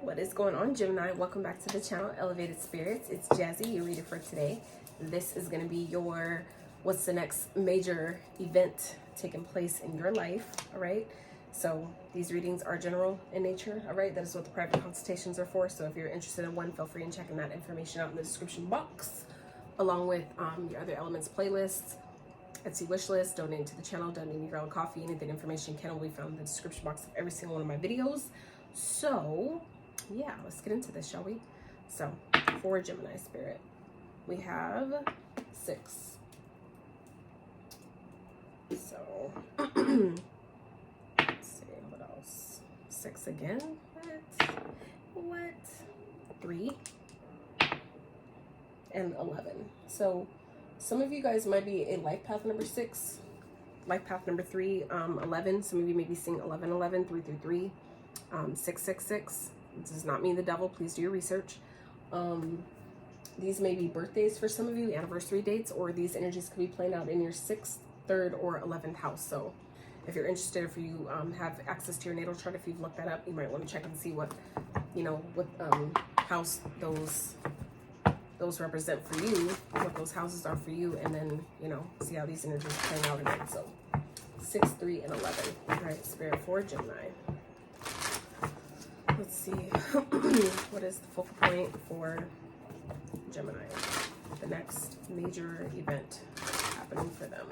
What is going on, Gemini? Welcome back to the channel, Elevated Spirits. It's Jazzy, your reader for today. This is going to be your what's the next major event taking place in your life, all right? So these readings are general in nature, all right? That is what the private consultations are for. So if you're interested in one, feel free and checking that information out in the description box, along with your other elements playlists, Etsy wish list, donating to the channel, donating your girl a coffee. Any of that information can be found in the description box of every single one of my videos. So yeah, let's get into this, shall we? So for Gemini spirit, we have 6. So let's see what else. 6 again. What? 3 and 11. So some of you guys might be a life path number 6, life path number 3, 11. Some of you may be seeing 11, 11, 3 through 3, 6, 6, 6. It does not mean the devil. Please do your research. These may be birthdays for some of you, anniversary dates, or these energies could be playing out in your 6th, 3rd, or 11th house. So if you're interested, if you have access to your natal chart, if you've looked that up, you might want to check and see what, you know, what house those represent for you, what those houses are for you, and then, you know, see how these energies are playing out again. So 6, 3, and 11. All right, spirit for Gemini. Let's see. What is the focal point for Gemini? The next major event happening for them.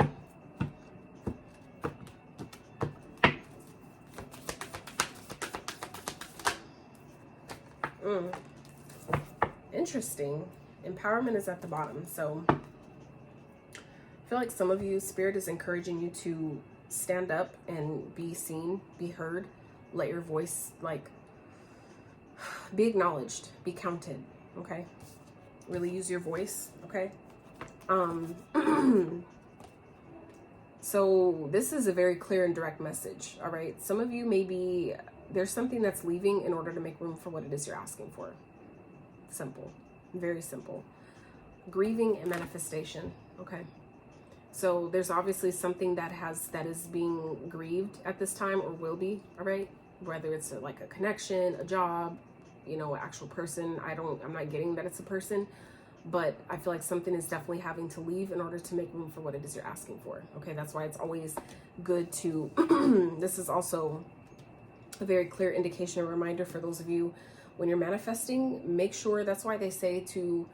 Interesting. Empowerment is at the bottom. So I feel like some of you, spirit is encouraging you to stand up and be seen, be heard, let your voice be acknowledged, be counted. Okay, really use your voice. Okay. So this is a very clear and direct message. All right, some of you maybe there's something that's leaving in order to make room for what it is you're asking for. Simple. Very simple. Grieving and manifestation. Okay, so there's obviously something that is being grieved at this time, or will be. All right, whether it's like a connection, a job, you know, an actual person. I'm not getting that it's a person, but I feel like something is definitely having to leave in order to make room for what it is you're asking for. Okay, that's why it's always good to this is also a very clear indication, a reminder for those of you when you're manifesting, make sure, that's why they say to,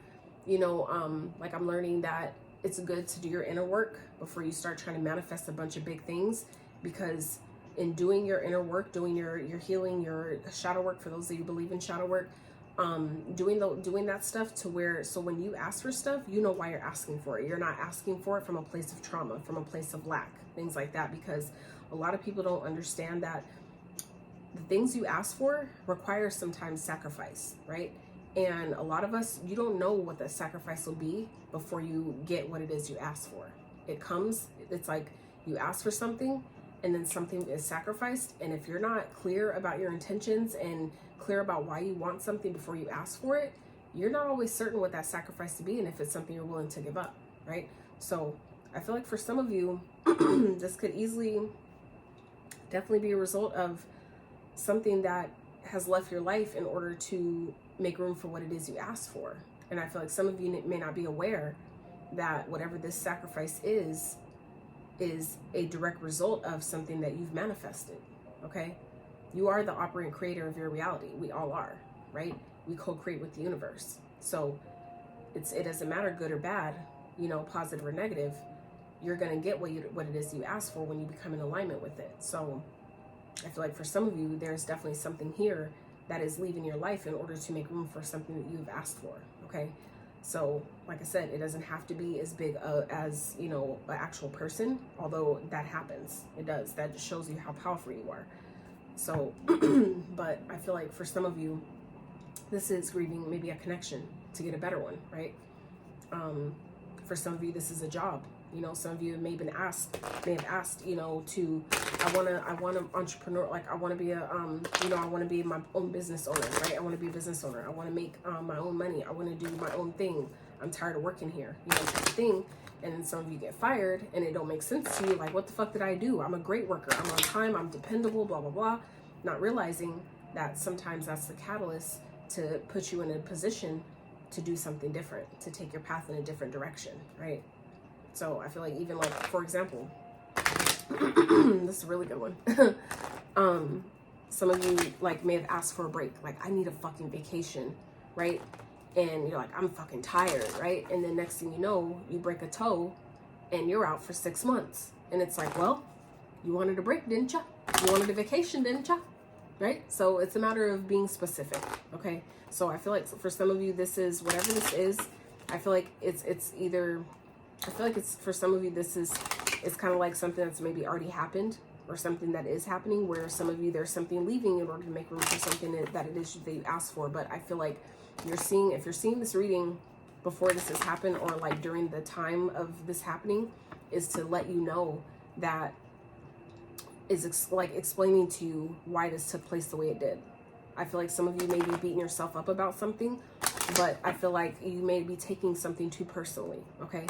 you know, like I'm learning that it's good to do your inner work before you start trying to manifest a bunch of big things, because in doing your inner work, doing your healing, your shadow work, for those of you who believe in shadow work, doing that stuff to where, so when you ask for stuff, you know why you're asking for it. You're not asking for it from a place of trauma, from a place of lack, things like that, because a lot of people don't understand that the things you ask for require sometimes sacrifice, right? And a lot of us, you don't know what the sacrifice will be before you get what it is you ask for. It comes, it's like you ask for something and then something is sacrificed. And if you're not clear about your intentions and clear about why you want something before you ask for it, you're not always certain what that sacrifice to be and if it's something you're willing to give up, right? So I feel like for some of you, this could easily definitely be a result of something that has left your life in order to make room for what it is you asked for. And I feel like some of you may not be aware that whatever this sacrifice is a direct result of something that you've manifested. Okay, you are the operating creator of your reality. We all are, right? We co-create with the universe. So it doesn't matter good or bad, you know, positive or negative, you're gonna get what it is you ask for when you become in alignment with it. So I feel like for some of you, there's definitely something here that is leaving your life in order to make room for something that you've asked for. Okay, so like I said, it doesn't have to be as big as, you know, an actual person, although that happens. It does. That just shows you how powerful you are. So but I feel like for some of you, this is grieving maybe a connection to get a better one, right? For some of you, this is a job. You know, some of you may have asked, you know, I want to entrepreneur, like I want to be a, you know, I want to be my own business owner, right? I want to be a business owner. I want to make my own money. I want to do my own thing. I'm tired of working here, you know, type of thing. And then some of you get fired and it don't make sense to you. Like, what the fuck did I do? I'm a great worker. I'm on time. I'm dependable, blah, blah, blah. Not realizing that sometimes that's the catalyst to put you in a position to do something different, to take your path in a different direction, right? So I feel like even like, for example, this is a really good one. Some of you like may have asked for a break, like I need a fucking vacation, right? And you're like, I'm fucking tired, right? And then next thing you know, you break a toe and you're out for 6 months. And it's like, well, you wanted a break, didn't you? You wanted a vacation, didn't you? Right? So it's a matter of being specific, okay? So I feel like for some of you, this is, whatever this is, I feel like it's either, I feel like it's, for some of you, this is, it's kind of like something that's maybe already happened, or something that is happening, where some of you, there's something leaving in order to make room for something that it is that you asked for. But I feel like you're seeing, if you're seeing this reading before this has happened, or like during the time of this happening, is to let you know that is like explaining to you why this took place the way it did. I feel like some of you may be beating yourself up about something, but I feel like you may be taking something too personally, okay?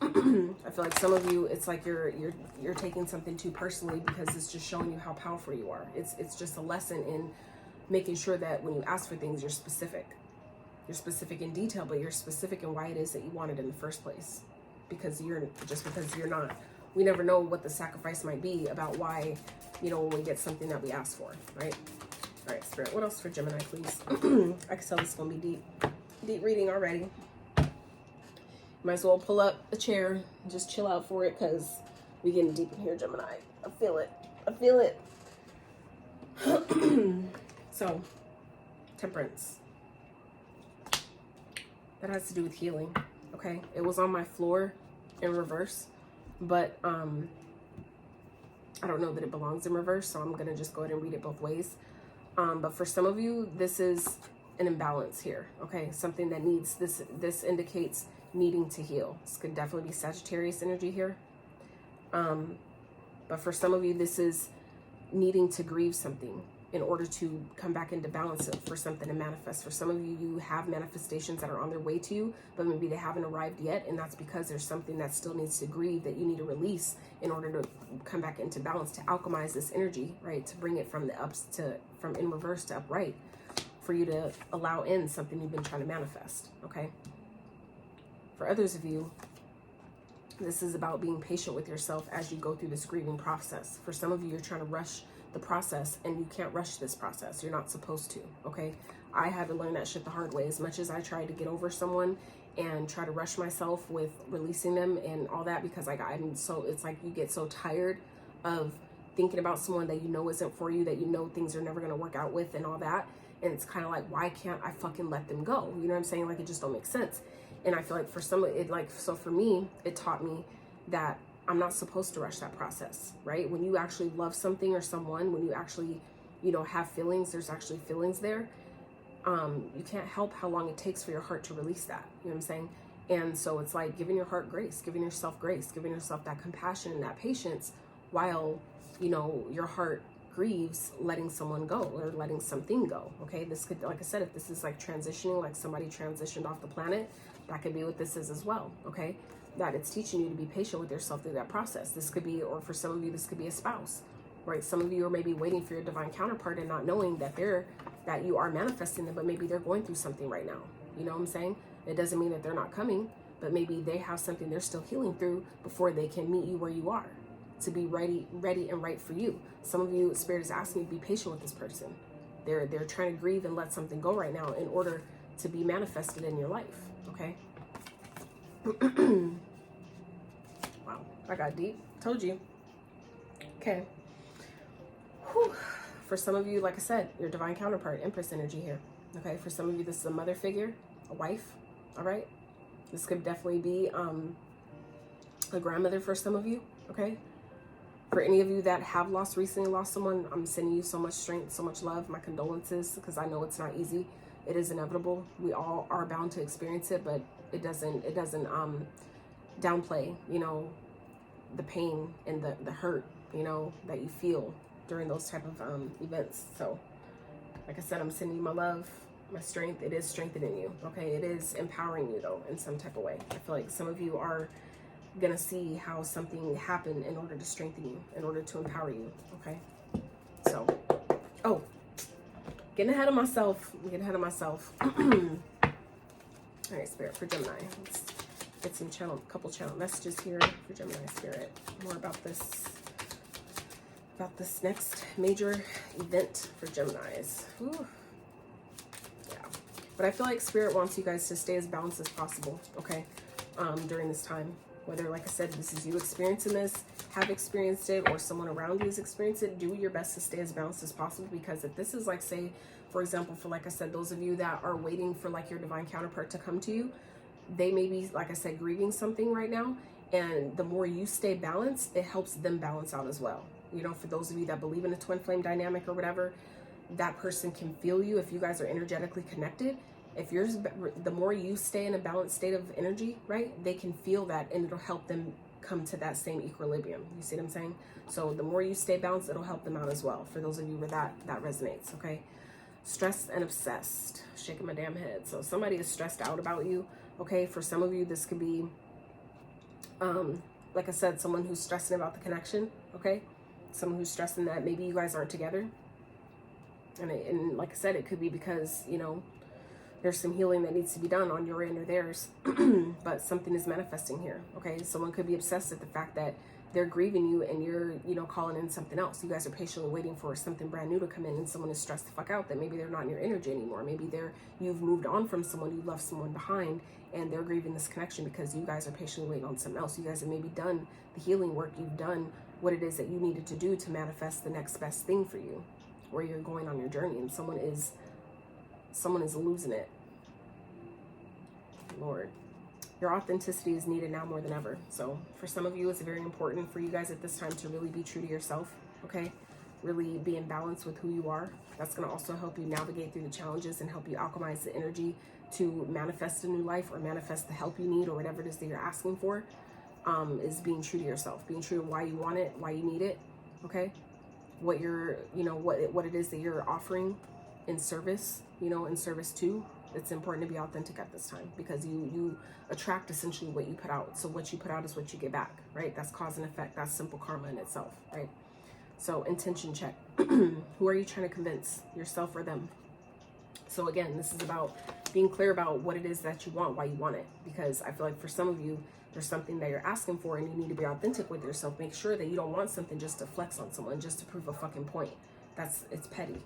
I feel like some of you, it's like you're taking something too personally, because it's just showing you how powerful you are. It's just a lesson in making sure that when you ask for things, you're specific. You're specific in detail, but you're specific in why it is that you want it in the first place. Because you're not. We never know what the sacrifice might be about why, you know, when we get something that we ask for, right? All right, Spirit, what else for Gemini, please? I can tell this is going to be deep reading already. Might as well pull up a chair and just chill out for it, because we're getting deep in here, Gemini. I feel it. I feel it. So, Temperance. That has to do with healing, okay? It was on my floor in reverse, but I don't know that it belongs in reverse, so I'm going to just go ahead and read it both ways. But for some of you, this is an imbalance here, okay? Something that needs, this indicates needing to heal. This could definitely be Sagittarius energy here. But for some of you, this is needing to grieve something in order to come back into balance, for something to manifest. For some of you, you have manifestations that are on their way to you, but maybe they haven't arrived yet, and that's because there's something that still needs to grieve, that you need to release in order to come back into balance, to alchemize this energy, right? To bring it from the ups to, from in reverse to upright, for you to allow in something you've been trying to manifest, okay? For others of you, this is about being patient with yourself as you go through this grieving process. For some of you, you're trying to rush the process, and you can't rush this process. You're not supposed to, okay? I had to learn that shit the hard way. As much as I tried to get over someone and try to rush myself with releasing them and all that, because like I'm so, it's like you get so tired of thinking about someone that you know isn't for you, that you know things are never going to work out with and all that. And it's kind of like, why can't I fucking let them go? You know what I'm saying? Like, it just don't make sense. And I feel like for some, it like, so for me, it taught me that I'm not supposed to rush that process, right? When you actually love something or someone, when you actually, you know, have feelings, there's actually feelings there. You can't help how long it takes for your heart to release that. You know what I'm saying? And so it's like giving your heart grace, giving yourself grace, giving yourself that compassion and that patience while, you know, your heart grieves letting someone go or letting something go. Okay. This could, like I said, if this is like transitioning, like somebody transitioned off the planet, that could be what this is as well. Okay. That it's teaching you to be patient with yourself through that process. This could be, or for some of you, this could be a spouse, right? Some of you are maybe waiting for your divine counterpart and not knowing that that you are manifesting them, but maybe they're going through something right now. You know what I'm saying? It doesn't mean that they're not coming, but maybe they have something they're still healing through before they can meet you where you are, to be ready and right for you. Some of you, Spirit is asking you to be patient with this person. They're trying to grieve and let something go right now in order to be manifested in your life. Okay. Wow, I got deep. Told you. Okay. Whew. For some of you, like I said, your divine counterpart, Empress energy here. Okay. For some of you, this is a mother figure, a wife. All right. This could definitely be a grandmother for some of you. Okay. For any of you that have recently lost someone, I'm sending you so much strength, so much love. My condolences, because I know it's not easy. It is inevitable. We all are bound to experience it, but it doesn't downplay, you know, the pain and the hurt, you know, that you feel during those type of events. So like I said, I'm sending you my love, my strength. It is strengthening you. Okay. It is empowering you though, in some type of way. I feel like some of you are gonna see how something happened in order to strengthen you, in order to empower you. Okay. So, oh, Getting ahead of myself. I'm getting ahead of myself. All right, Spirit, for Gemini. Let's get some couple channel messages here for Gemini Spirit. More about this next major event for Geminis. Ooh. Yeah. But I feel like Spirit wants you guys to stay as balanced as possible, okay? During this time. Whether, like I said, this is you experiencing this, have experienced it, or someone around you has experienced it, do your best to stay as balanced as possible. Because if this is like, say, for example, for like I said, those of you that are waiting for like your divine counterpart to come to you, they may be, like I said, grieving something right now. And the more you stay balanced, it helps them balance out as well. You know, for those of you that believe in a twin flame dynamic or whatever, that person can feel you if you guys are energetically connected. If yours, the more you stay in a balanced state of energy, right, they can feel that, and it'll help them come to that same equilibrium. You see what I'm saying? So the more you stay balanced, it'll help them out as well. For those of you where that resonates, okay? Stressed and obsessed, shaking my damn head. So somebody is stressed out about you, okay? For some of you, this could be, like I said, someone who's stressing about the connection, okay? Someone who's stressing that maybe you guys aren't together. And like I said, it could be because, you know, there's some healing that needs to be done on your end or theirs, but something is manifesting here, okay? Someone could be obsessed at the fact that they're grieving you and you're, you know, calling in something else. You guys are patiently waiting for something brand new to come in, and someone is stressed the fuck out that maybe they're not in your energy anymore. Maybe you've moved on from someone, you left someone behind, and they're grieving this connection because you guys are patiently waiting on something else. You guys have maybe done the healing work. You've done what it is that you needed to do to manifest the next best thing for you, where you're going on your journey, and someone is losing it. Lord, your authenticity is needed now more than ever. So for some of you, it's very important for you guys at this time to really be true to yourself, okay? Really be in balance with who you are. That's going to also help you navigate through the challenges and help you alchemize the energy to manifest a new life or manifest the help you need or whatever it is that you're asking for. Is being true to yourself, being true to why you want it, why you need it, okay? What you're, you know, what it is that you're offering in service, you know, in service to. It's important to be authentic at this time, because you attract essentially what you put out. So what you put out is what you get back, right? That's cause and effect. That's simple karma in itself, right? So intention check. Who are you trying to convince, yourself or them? So again, this is about being clear about what it is that you want, why you want it. Because I feel like for some of you, there's something that you're asking for and you need to be authentic with yourself. Make sure that you don't want something just to flex on someone, just to prove a fucking point. It's petty.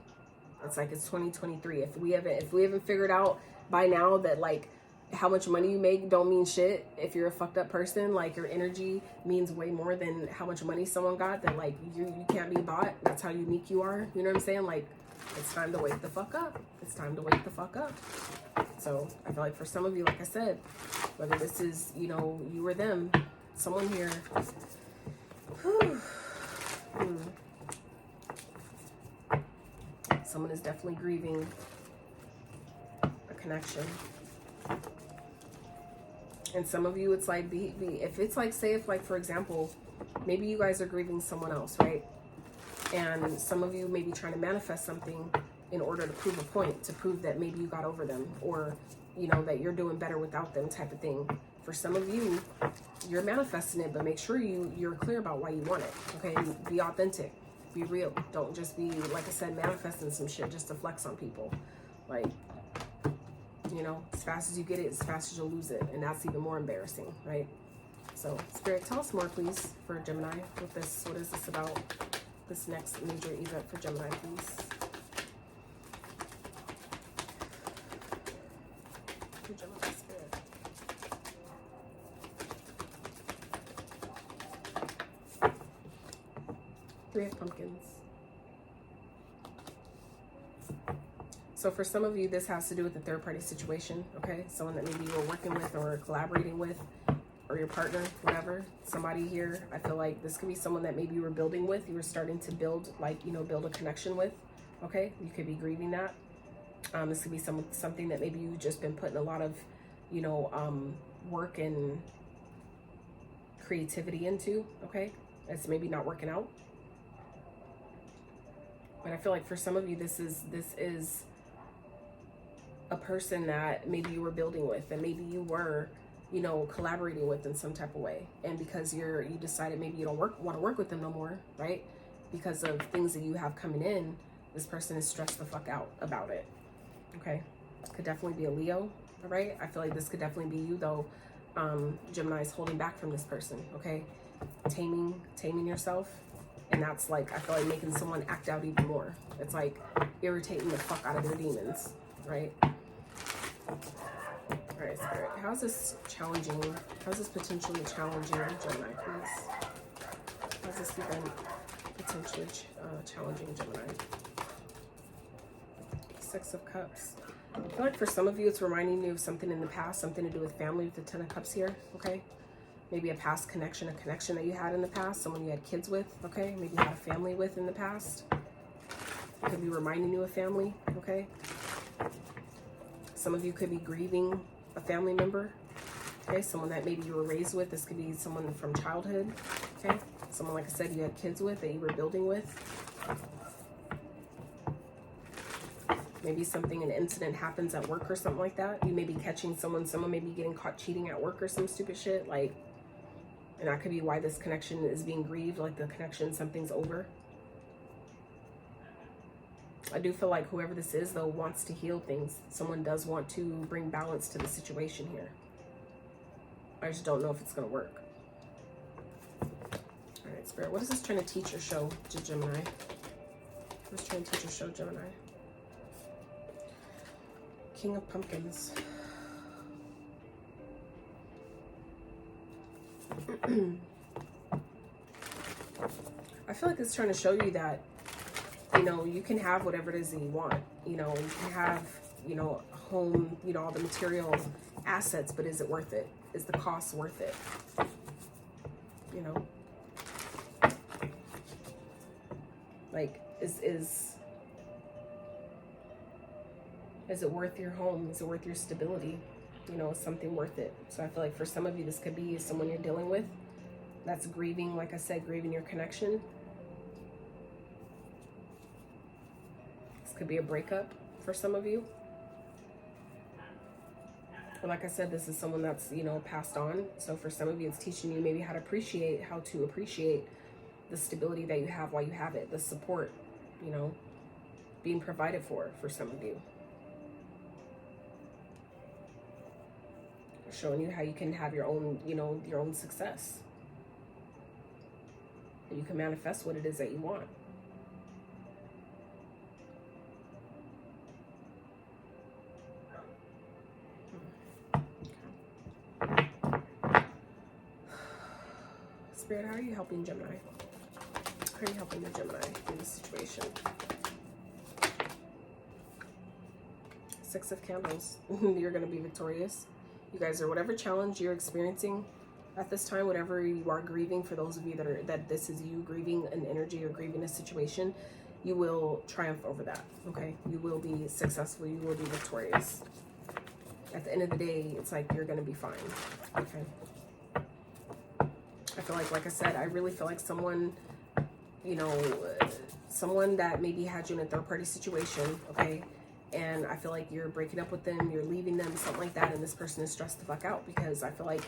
It's like, it's 2023. If we haven't figured out by now that like how much money you make don't mean shit. If you're a fucked up person, like your energy means way more than how much money someone got, then like you can't be bought. That's how unique you are. You know what I'm saying? Like, it's time to wake the fuck up. It's time to wake the fuck up. So I feel like for some of you, like I said, whether this is, you know, you or them, someone here, someone is definitely grieving a connection. And some of you, it's like, if it's like, say if like, for example, maybe you guys are grieving someone else, right? And some of you may be trying to manifest something in order to prove a point, to prove that maybe you got over them, or, you know, that you're doing better without them type of thing. For some of you, you're manifesting it, but make sure you're clear about why you want it, okay? Be authentic, be real. Don't just be, like I said, manifesting some shit just to flex on people. Like, you know, as fast as you get it, as fast as you'll lose it. And that's even more embarrassing, right? So, Spirit, tell us more, please, for Gemini with this. What is this about? This next major event for Gemini, please. For Gemini, Spirit. Three of Pumpkins. So for some of you, this has to do with the third-party situation, okay? Someone that maybe you were working with or collaborating with, or your partner, whatever. Somebody here, I feel like this could be someone that maybe you were building with. You were starting to build, like, you know, build a connection with, okay? You could be grieving that. This could be something that maybe you've just been putting a lot of, you know, work and creativity into, okay? It's maybe not working out. But I feel like for some of you, this is a person that maybe you were building with, and maybe you were, you know, collaborating with in some type of way. And because you decided maybe you don't want to work with them no more, right? Because of things that you have coming in, This person is stressed the fuck out about it, okay? Could definitely be a Leo, all right? I feel like this could definitely be you, though. Gemini is holding back from this person, okay? Taming yourself. And that's like, I feel like making someone act out even more. It's like irritating the fuck out of their demons, right? All right, Spirit. How's this challenging? How's this potentially challenging Gemini, please? How's this even potentially challenging Gemini? Six of Cups. I feel like for some of you, it's reminding you of something in the past, something to do with family with the Ten of Cups here, okay? Maybe a past connection, a connection that you had in the past, someone you had kids with, okay? Maybe you had a family with in the past. It could be reminding you of family, okay? Some of you could be grieving a family member, okay? Someone that maybe you were raised with. This could be someone from childhood, okay? Someone, like I said, you had kids with, that you were building with. Maybe something, an incident happens at work or something like that. You may be catching someone may be getting caught cheating at work or some stupid shit. Like, and that could be why this connection is being grieved. Like the connection, something's over. I do feel like whoever this is, though, wants to heal things. Someone does want to bring balance to the situation here. I just don't know if it's going to work. All right, Spirit. What is this trying to teach or show to Gemini? What's trying to teach or show Gemini? King of Pumpkins. I feel like it's trying to show you that, you know, you can have whatever it is that you want. You know, you can have, you know, a home, you know, all the material assets, but is it worth it? Is the cost worth it? You know? Like, is it worth your home? Is it worth your stability? You know, is something worth it? So I feel like for some of you, this could be someone you're dealing with that's grieving, like I said, grieving your connection. This could be a breakup for some of you. Or like I said, this is someone that's, you know, passed on. So for some of you, it's teaching you maybe how to appreciate the stability that you have while you have it, the support, you know, being provided for some of you. Showing you how you can have your own, you know, your own success. You can manifest what it is that you want. Spirit, how are you helping Gemini? How are you helping the Gemini in this situation? Six of Candles. You're going to be victorious. You guys are, whatever challenge you're experiencing at this time, whatever you are grieving, for those of you that this is you grieving an energy or grieving a situation, you will triumph over that, okay? You will be successful. You will be victorious. At the end of the day, it's like you're going to be fine, okay? I feel like I said, I really feel like someone, you know, someone that maybe had you in a third-party situation, okay? And I feel like you're breaking up with them, you're leaving them, something like that, and this person is stressed the fuck out because I feel like,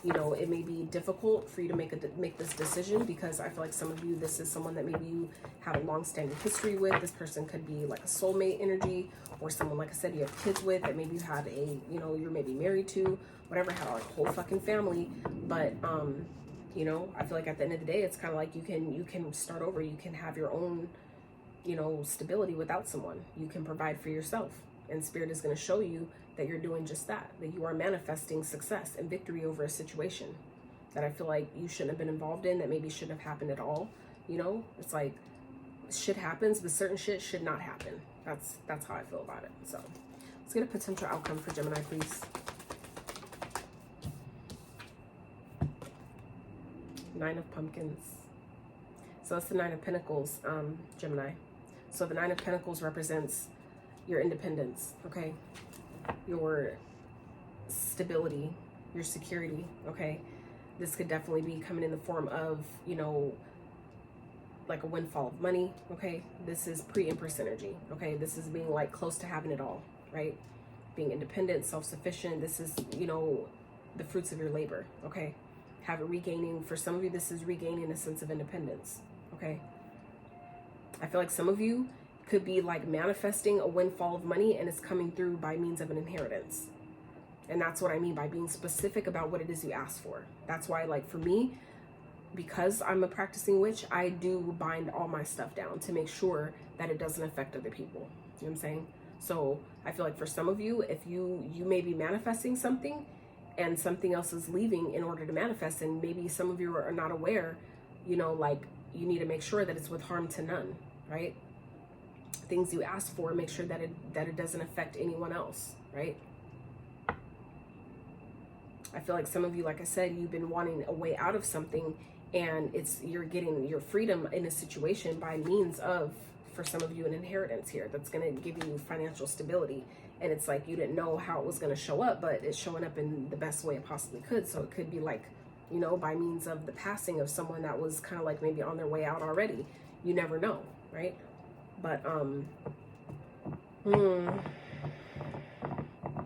you know, it may be difficult for you to make this decision, because I feel like some of you, this is someone that maybe you have a long-standing history with. This person could be like a soulmate energy, or someone, like I said, you have kids with, that maybe you had a, you know, you're maybe married to, whatever, had a whole fucking family. But you know, I feel like at the end of the day, it's kind of like you can start over. You can have your own, you know, stability without someone. You can provide for yourself, and Spirit is going to show you that you're doing just that you are manifesting success and victory over a situation that I feel like you shouldn't have been involved in, that maybe shouldn't have happened at all. You know, it's like shit happens, but certain shit should not happen. That's how I feel about it. So let's get a potential outcome for Gemini, please. Nine of Pumpkins. So that's the Nine of Pentacles, Gemini. So the Nine of Pentacles represents your independence, okay? Your stability, your security, okay? This could definitely be coming in the form of, you know, like a windfall of money, okay? This is pre-Empress energy, okay? This is being like close to having it all, right? Being independent, self-sufficient. This is, you know, the fruits of your labor, okay? Regaining, for some of you, this is regaining a sense of independence, okay? I feel like some of you could be like manifesting a windfall of money, and it's coming through by means of an inheritance. And that's what I mean by being specific about what it is you ask for. That's why, like, for me, because I'm a practicing witch, I do bind all my stuff down to make sure that it doesn't affect other people. You know what I'm saying? So I feel like for some of you, if you may be manifesting something and something else is leaving in order to manifest, and maybe some of you are not aware, you know, like, you need to make sure that it's with harm to none, right? Things you ask for, make sure that it doesn't affect anyone else, right? I feel like some of you, like I said, you've been wanting a way out of something, and you're getting your freedom in a situation by means of, for some of you, an inheritance here that's going to give you financial stability. And it's like you didn't know how it was going to show up, but it's showing up in the best way it possibly could. So it could be like, you know, by means of the passing of someone that was kind of like maybe on their way out already. You never know, right? But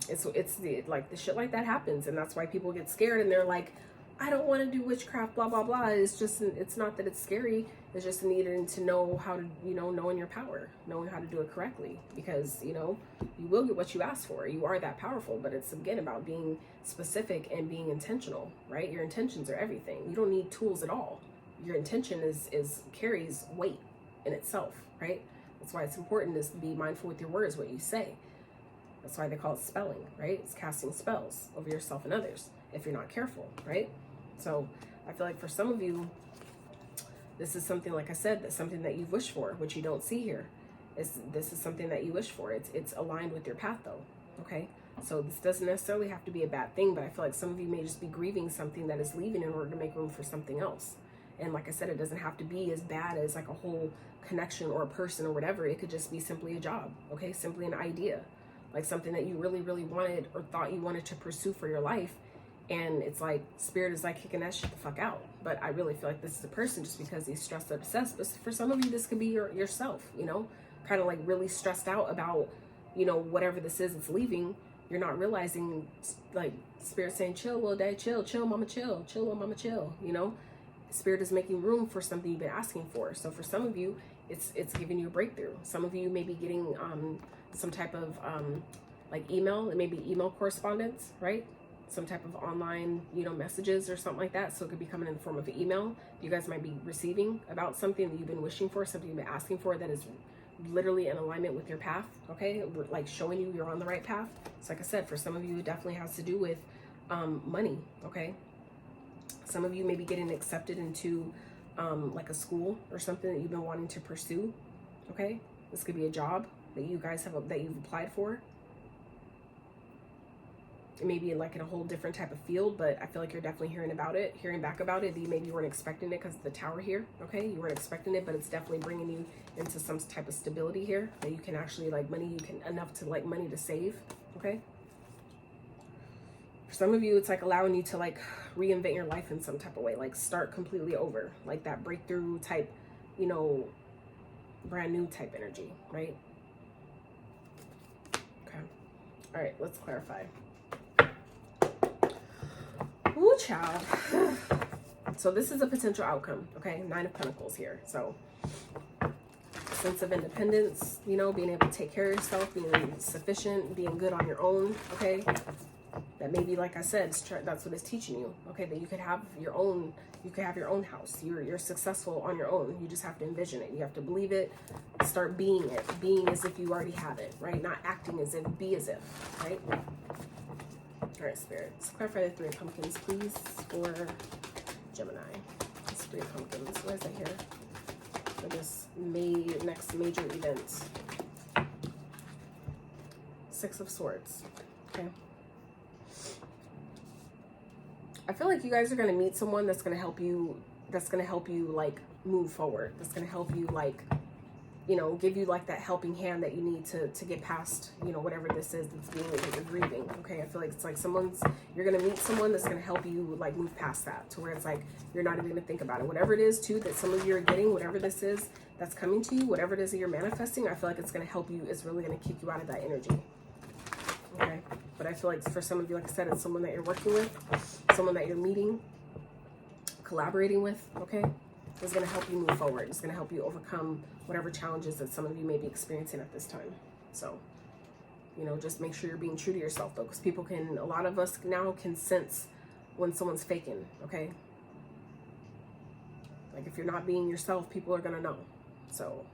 it's the shit like that happens, and that's why people get scared and they're like, I don't want to do witchcraft, blah blah blah. It's not that it's scary, it's just needing to know how to, you know, knowing your power, knowing how to do it correctly, because, you know, you will get what you ask for. You are that powerful. But it's again about being specific and being intentional, right? Your intentions are everything. You don't need tools at all. Your intention carries weight in itself, right? That's why it's important to be mindful with your words, what you say. That's why they call it spelling, right? It's casting spells over yourself and others if you're not careful, right? So I feel like for some of you, this is something, like I said, that's something that you've wished for, which you don't see here. This is something that you wish for. It's aligned with your path, though, okay? So this doesn't necessarily have to be a bad thing, but I feel like some of you may just be grieving something that is leaving in order to make room for something else. And like I said, it doesn't have to be as bad as like a whole connection or a person or whatever. It could just be simply a job, okay? Simply an idea, like something that you really, really wanted or thought you wanted to pursue for your life. And it's like spirit is like kicking that shit the fuck out. But I really feel like this is a person just because he's stressed or obsessed. But for some of you, this could be yourself, you know, kind of like really stressed out about, you know, whatever this is, it's leaving. You're not realizing, like, spirit saying, chill, little daddy, chill, mama, chill, little mama, chill, you know. Spirit is making room for something you've been asking for. So for some of you, it's giving you a breakthrough. Some of you may be getting some type of like email. It may be email correspondence, right? Some type of online, you know, messages or something like that. So it could be coming in the form of an email. You guys might be receiving about something that you've been wishing for, something you've been asking for that is literally in alignment with your path, okay? Like showing you you're on the right path. So like I said, for some of you, it definitely has to do with money, okay? Some of you may be getting accepted into like a school or something that you've been wanting to pursue, okay? This could be a job that you guys that you've applied for. It may be like in a whole different type of field, but I feel like you're definitely hearing back about it. Maybe you weren't expecting it because of the tower here, okay? You weren't expecting it, but it's definitely bringing you into some type of stability here that you can actually, like, enough to, like, money to save, okay? For some of you, it's like allowing you to, like, reinvent your life in some type of way, like start completely over, like that breakthrough type, you know, brand new type energy, right? Okay. All right, let's clarify. Ooh, child. So this is a potential outcome, okay? 9 of Pentacles here. So sense of independence, you know, being able to take care of yourself, being sufficient, being good on your own, okay? That maybe, like I said, that's what it's teaching you, okay? That you could have your own, house. You're successful on your own. You just have to envision it. You have to believe it. Start being it. Being as if you already have it, right? Not acting as if, be as if, right? All right, Spirit. Let's clarify the 3 of Pumpkins, please, for Gemini. It's 3 of Pumpkins. Why is that here? For this next major event. 6 of Swords. Okay. I feel like you guys are going to meet someone that's going to help you, like, move forward. That's going to help you, like, you know, give you, like, that helping hand that you need to get past, you know, whatever this is that's being, that you're grieving, okay? I feel like it's like you're going to meet someone that's going to help you, like, move past that to where it's like you're not even going to think about it. Whatever it is, too, that some of you are getting, whatever this is that's coming to you, whatever it is that you're manifesting, I feel like it's going to help you. It's really going to kick you out of that energy, okay? But I feel like for some of you, like I said, it's someone that you're working with, someone that you're meeting, collaborating with, okay? is going to help you move forward. It's going to help you overcome whatever challenges that some of you may be experiencing at this time. So, you know, just make sure you're being true to yourself, though, because people can, a lot of us now can sense when someone's faking, okay? Like, if you're not being yourself, people are going to know. So,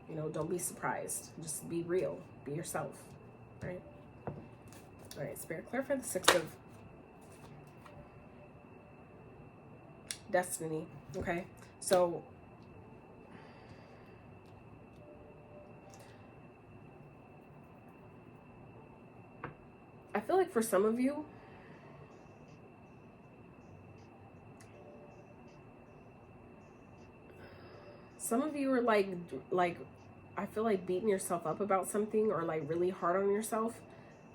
you know, don't be surprised. Just be real. Be yourself, right? All right, Spirit, clarify the Six of Destiny, okay? So, I feel like for some of you, are like I feel like beating yourself up about something, or like really hard on yourself,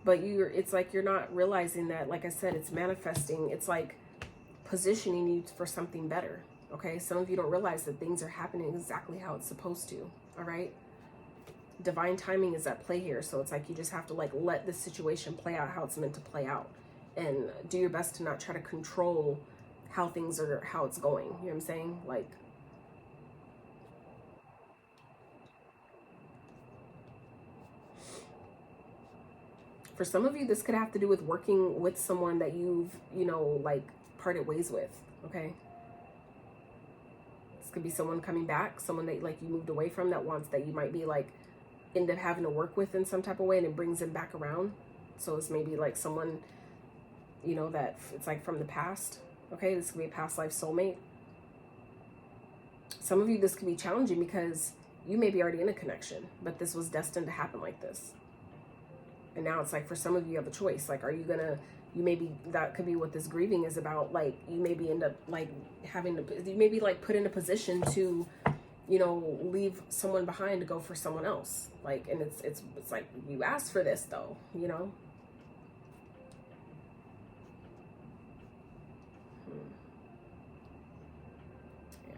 but it's like you're not realizing that, like I said, it's manifesting. It's like positioning you for something better, okay? Some of you don't realize that things are happening exactly how it's supposed to, all right? Divine timing is at play here, so it's like you just have to like let the situation play out how it's meant to play out, and do your best to not try to control how things are, how it's going. You know what I'm saying? Like, for some of you, this could have to do with working with someone that you've, you know, like parted ways with, okay? This could be someone coming back, someone that like you moved away from, that wants, that you might be like end up having to work with in some type of way, and it brings them back around. So it's maybe like someone, you know, that it's like from the past, okay? This could be a past life soulmate. Some of you, this could be challenging because you may be already in a connection, but this was destined to happen like this. And now it's like, for some of you have a choice. Like, are you gonna, you may be, that could be what this grieving is about. Like, you maybe end up like having to, you may be like put in a position to, you know, leave someone behind to go for someone else. Like, and it's like, you asked for this though, you know? Yeah.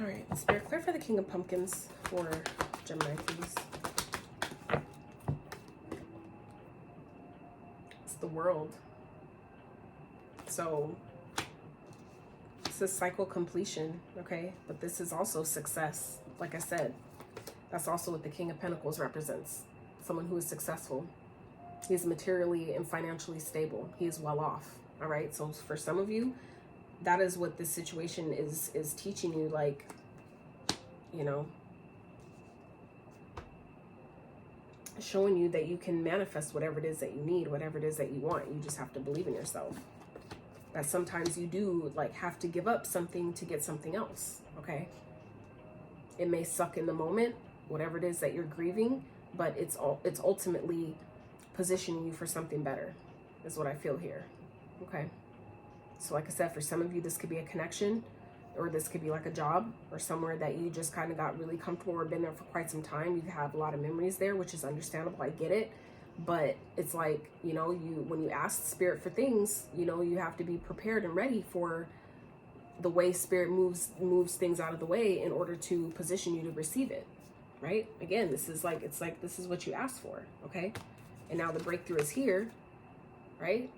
All right, Spirit, clear for the King of Pumpkins for Gemini, please. It's the World. So this is cycle completion, okay? But this is also success. Like I said, that's also what the King of Pentacles represents. Someone who is successful. He's materially and financially stable. He is well off, all right? So for some of you, that is what this situation is teaching you, like, you know, showing you that you can manifest whatever it is that you need, whatever it is that you want. You just have to believe in yourself. That sometimes you do like have to give up something to get something else, okay? It may suck in the moment, whatever it is that you're grieving, but it's ultimately positioning you for something better, is what I feel here, okay? So like I said, for some of you, this could be a connection, or this could be like a job, or somewhere that you just kind of got really comfortable or been there for quite some time. You have a lot of memories there, which is understandable. I get it. But it's like, you know, when you ask Spirit for things, you know, you have to be prepared and ready for the way Spirit moves things out of the way in order to position you to receive it, right? Again, this is like, it's like, this is what you asked for, okay? And now the breakthrough is here, right?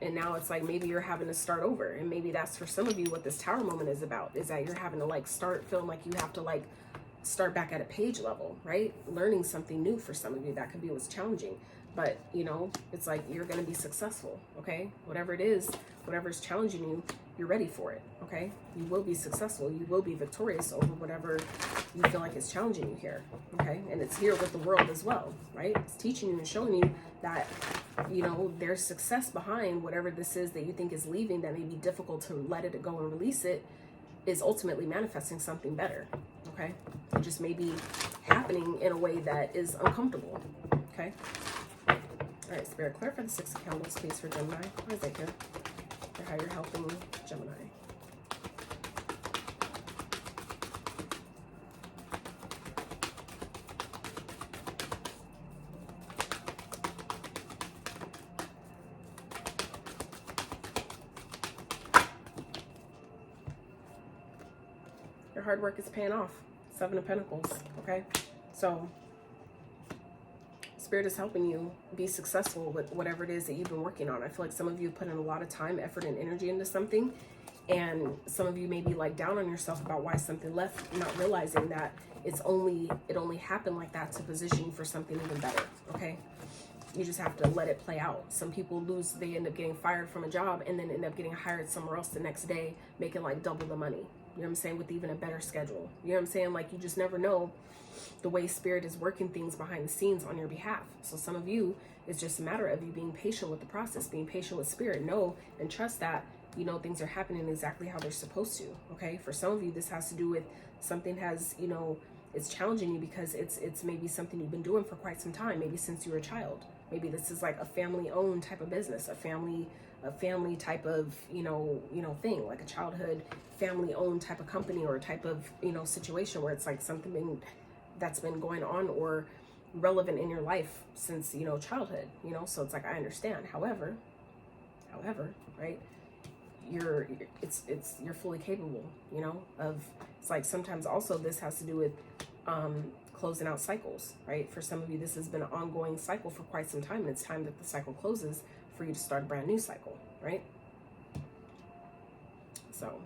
And now it's like, maybe you're having to start over. And maybe that's for some of you what this Tower moment is about, is that you're having to like feeling like you have to like start back at a page level, right? Learning something new for some of you. That could be what's challenging. But, you know, it's like, you're going to be successful, okay? Whatever it is, whatever's challenging you, you're ready for it, okay? You will be successful. You will be victorious over whatever you feel like is challenging you here, okay? And it's here with the World as well, right? It's teaching you and showing you that, you know, there's success behind whatever this is that you think is leaving, that may be difficult to let it go and release it, is ultimately manifesting something better, okay? It just may be happening in a way that is uncomfortable, okay? All right, Spirit, clarify the Six of Candles, please, for Gemini. What is that here? For how you're helping Gemini. Your hard work is paying off. Seven of Pentacles, okay? So Spirit is helping you be successful with whatever it is that you've been working on. I feel like some of you put in a lot of time, effort, and energy into something, and some of you may be like down on yourself about why something left, not realizing that it only happened like that to position you for something even better. Okay, you just have to let it play out. Some people they end up getting fired from a job and then end up getting hired somewhere else the next day, making like double the money. You know what I'm saying? With even a better schedule. You know what I'm saying? Like, you just never know the way Spirit is working things behind the scenes on your behalf. So some of you, it's just a matter of you being patient with the process, being patient with Spirit. Know and trust that, you know, things are happening exactly how they're supposed to. Okay. For some of you, this has to do with something has, you know, it's challenging you because it's maybe something you've been doing for quite some time, maybe since you were a child. Maybe this is like a family owned type of business, a family type of, you know, thing, like a childhood family owned type of company or type of, you know, situation where it's like something that's been going on or relevant in your life since, you know, childhood, you know. So it's like, I understand. However, right, you're fully capable, you know, of, it's like sometimes also this has to do with closing out cycles, right? For some of you, this has been an ongoing cycle for quite some time, and it's time that the cycle closes for you to start a brand new cycle, right? So,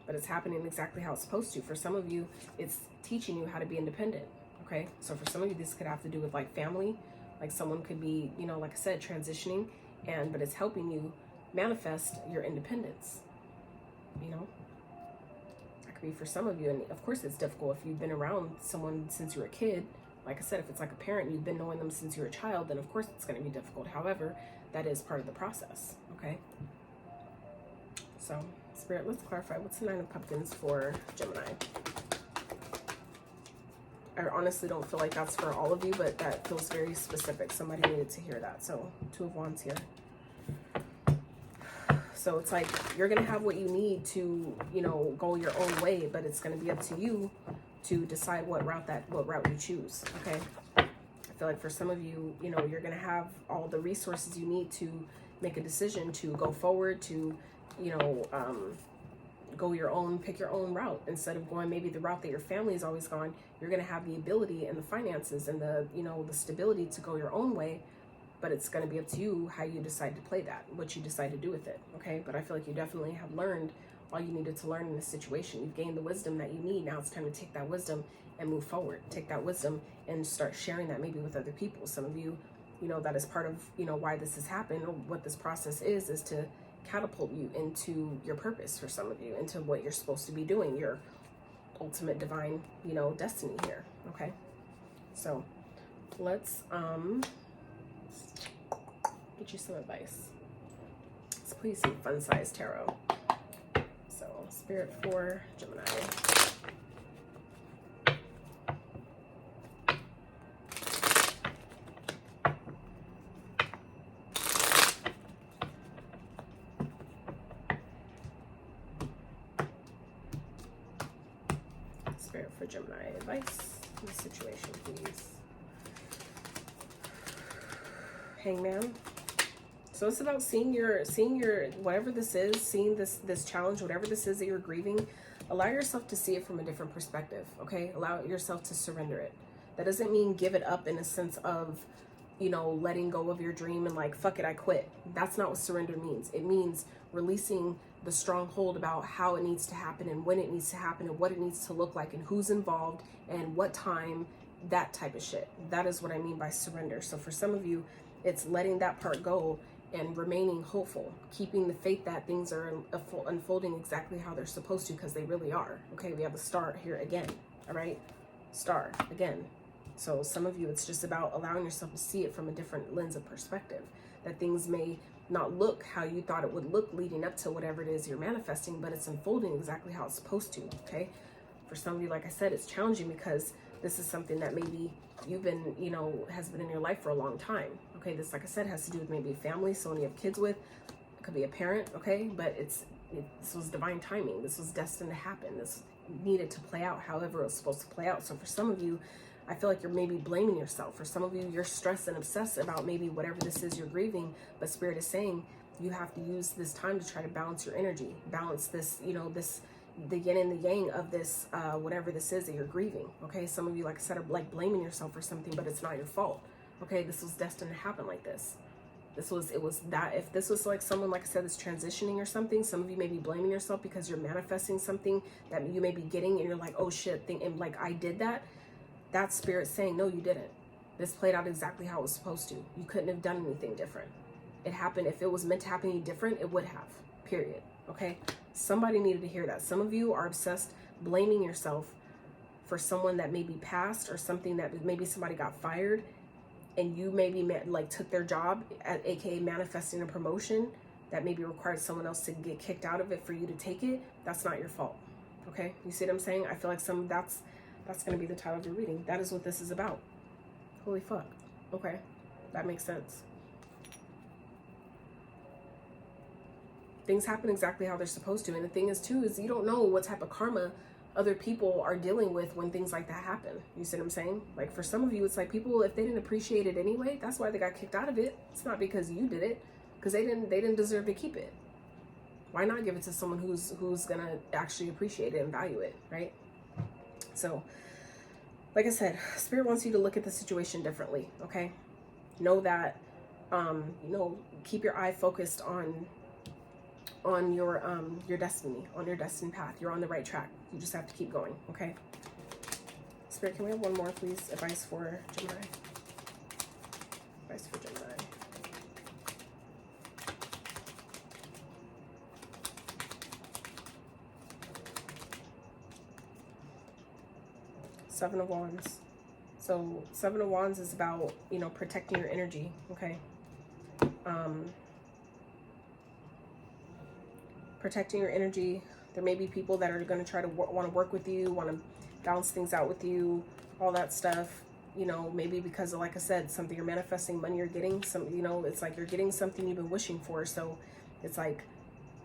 but it's happening exactly how it's supposed to. For some of you, it's teaching you how to be independent, okay? So for some of you, this could have to do with like family, like someone could be, you know, like I said, transitioning, but it's helping you manifest your independence, you know? That could be for some of you, and of course it's difficult if you've been around someone since you were a kid. Like I said, if it's like a parent, you've been knowing them since you were a child, then of course it's going to be difficult. However, that is part of the process, okay? So, Spirit, let's clarify. What's the Nine of Pumpkins for Gemini? I honestly don't feel like that's for all of you, but that feels very specific. Somebody needed to hear that. So, Two of Wands here. So it's like you're going to have what you need to, you know, go your own way, but it's going to be up to you to decide what route you choose, okay? I feel like for some of you, you know, you're going to have all the resources you need to make a decision to go forward, to, you know, pick your own route instead of going maybe the route that your family's always gone. You're going to have the ability and the finances and the, you know, the stability to go your own way, but it's going to be up to you how you decide to play that, what you decide to do with it, okay? But I feel like you definitely have learned all you needed to learn in this situation. You've gained the wisdom that you need. Now it's time to take that wisdom and move forward. Take that wisdom and start sharing that maybe with other people. Some of you, you know, that is part of, you know, why this has happened, or what this process is to catapult you into your purpose. For some of you, into what you're supposed to be doing, your ultimate divine, you know, destiny here, okay? So let's get you some advice. Let's please some fun size tarot. So Spirit for Gemini. Spirit for Gemini, advice in the situation, please. Hangman. So it's about seeing your whatever this is, seeing this challenge, whatever this is that you're grieving. Allow yourself to see it from a different perspective, okay? Allow yourself to surrender it. That doesn't mean give it up in a sense of, you know, letting go of your dream and like, fuck it, I quit. That's not what surrender means. It means releasing the stronghold about how it needs to happen and when it needs to happen and what it needs to look like and who's involved and what time, that type of shit. That is what I mean by surrender. So for some of you, it's letting that part go and remaining hopeful, keeping the faith that things are unfolding exactly how they're supposed to, because they really are. Okay, we have the star here again, all right? Star again. So some of you, it's just about allowing yourself to see it from a different lens of perspective, that things may not look how you thought it would look leading up to whatever it is you're manifesting, but it's unfolding exactly how it's supposed to, okay? For some of you, like I said, it's challenging because this is something that maybe you've been, you know, has been in your life for a long time. Okay, this, like I said, has to do with maybe a family, someone you have kids with. It could be a parent, okay? But this was divine timing. This was destined to happen. This needed to play out however it was supposed to play out. So for some of you, I feel like you're maybe blaming yourself. For some of you, you're stressed and obsessed about maybe whatever this is you're grieving, but Spirit is saying you have to use this time to try to balance your energy, balance this, you know, the yin and the yang of this, whatever this is that you're grieving, okay? Some of you, like I said, are like blaming yourself for something, but it's not your fault, Okay, this was destined to happen like this. It was that, if this was like someone, like I said, that's transitioning or something, some of you may be blaming yourself because you're manifesting something that you may be getting and you're like, oh shit, and like I did that. That's spirit saying, no, you didn't. This played out exactly how it was supposed to. You couldn't have done anything different. It happened. If it was meant to happen any different, it would have, period. Okay, somebody needed to hear that. Some of you are obsessed blaming yourself for someone that maybe passed or something that maybe somebody got fired and you maybe like took their job, aka manifesting a promotion that maybe required someone else to get kicked out of it for you to take it. That's not your fault. Okay, you see what I'm saying? I feel like that's going to be the title of your reading. That is what this is about. Holy fuck. Okay, that makes sense. Things happen exactly how they're supposed to. And the thing is too, is you don't know what type of karma other people are dealing with when things like that happen. You see what I'm saying? Like for some of you, it's like people, if they didn't appreciate it anyway, that's why they got kicked out of it. It's not because you did it, because they didn't deserve to keep it. Why not give it to someone who's gonna actually appreciate it and value it, right? So, like I said, Spirit wants you to look at the situation differently, okay? Know that, keep your eye focused on your destiny, on your destined path. You're on the right track. You just have to keep going, okay? Spirit, can we have one more, please? Advice for Gemini. Advice for Gemini. Seven of Wands. So Seven of Wands is about, protecting your energy, okay? Protecting your energy. There may be people that are going to try to want to work with you, want to balance things out with you, all that stuff. Maybe because of, like I said, something you're manifesting, money you're getting, it's like you're getting something you've been wishing for. So it's like,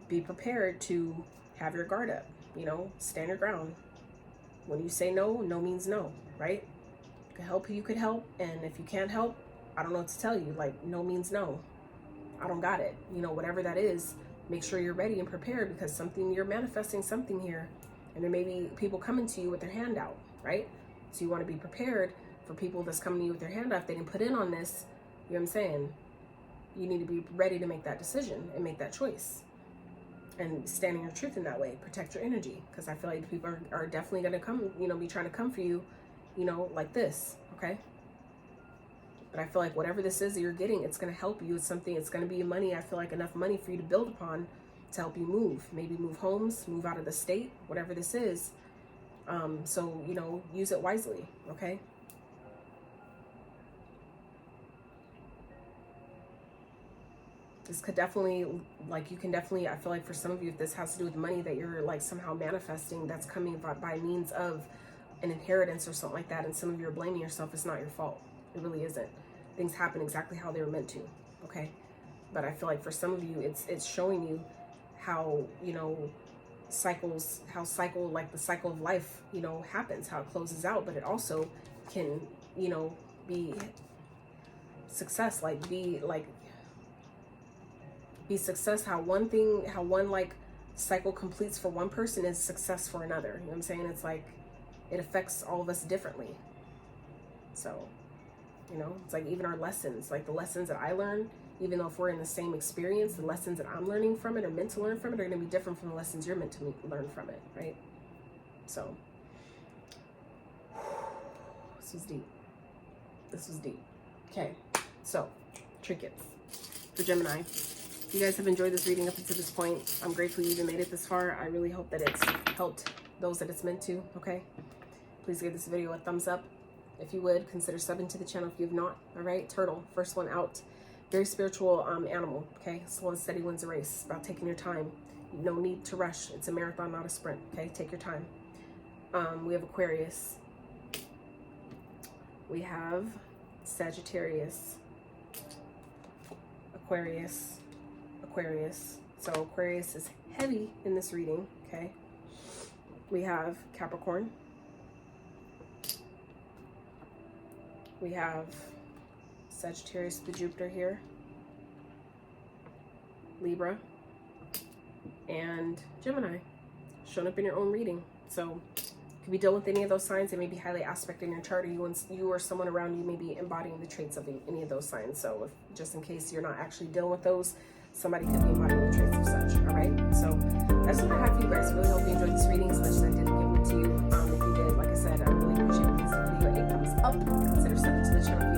be prepared to have your guard up, stand your ground. When you say no, no means no, right? You can help who you could help. And if you can't help, I don't know what to tell you. Like, no means no. I don't got it. Whatever that is, make sure you're ready and prepared, because you're manifesting something here, and there may be people coming to you with their hand out, right? So you want to be prepared for people that's coming to you with their hand out. If they didn't put in on this, you know what I'm saying? You need to be ready to make that decision and make that choice and stand in your truth in that way. Protect your energy, because I feel like people are definitely going to come, be trying to come for you, like this, okay? But I feel like whatever this is that you're getting, it's going to help you. It's something, it's going to be money. I feel like enough money for you to build upon to help you move. Maybe move homes, move out of the state, whatever this is. So, use it wisely, okay? This could definitely, you can definitely, I feel like for some of you, if this has to do with money that you're like somehow manifesting, that's coming by means of an inheritance or something like that, and some of you are blaming yourself, it's not your fault. It really isn't. Things happen exactly how they were meant to, okay? But I feel like for some of you, it's showing you how, like the cycle of life, happens, how it closes out, but it also can, be success, be success, how one cycle completes for one person is success for another. You know what I'm saying? It's like, it affects all of us differently. So, it's like even our lessons, like the lessons that I learned, even though if we're in the same experience, the lessons that I'm learning from it or meant to learn from it are going to be different from the lessons you're meant to learn from it, right? So, this was deep. This was deep. Okay, so, trinkets for Gemini. If you guys have enjoyed this reading up until this point, I'm grateful you even made it this far. I really hope that it's helped those that it's meant to, okay? Please give this video a thumbs up. If you would, consider subbing to the channel if you have not. All right, turtle, first one out. Very spiritual animal, okay? Slow and steady wins a race. It's about taking your time. No need to rush. It's a marathon, not a sprint, okay? Take your time. We have Aquarius. We have Sagittarius. Aquarius. Aquarius. So Aquarius is heavy in this reading, okay? We have Capricorn. We have Sagittarius with Jupiter here, Libra, and Gemini, showing up in your own reading. So Could be dealing with any of those signs. They may be highly aspected in your chart, or you or someone around you may be embodying the traits of any of those signs. So just in case you're not actually dealing with those, somebody could be embodying the traits of such. All right. So that's what I have for you guys. I really hope you enjoyed this reading as much as I did give it to you. If you did, like I said, I really appreciate it. Please give the video a thumbs up. Consider stepping to the channel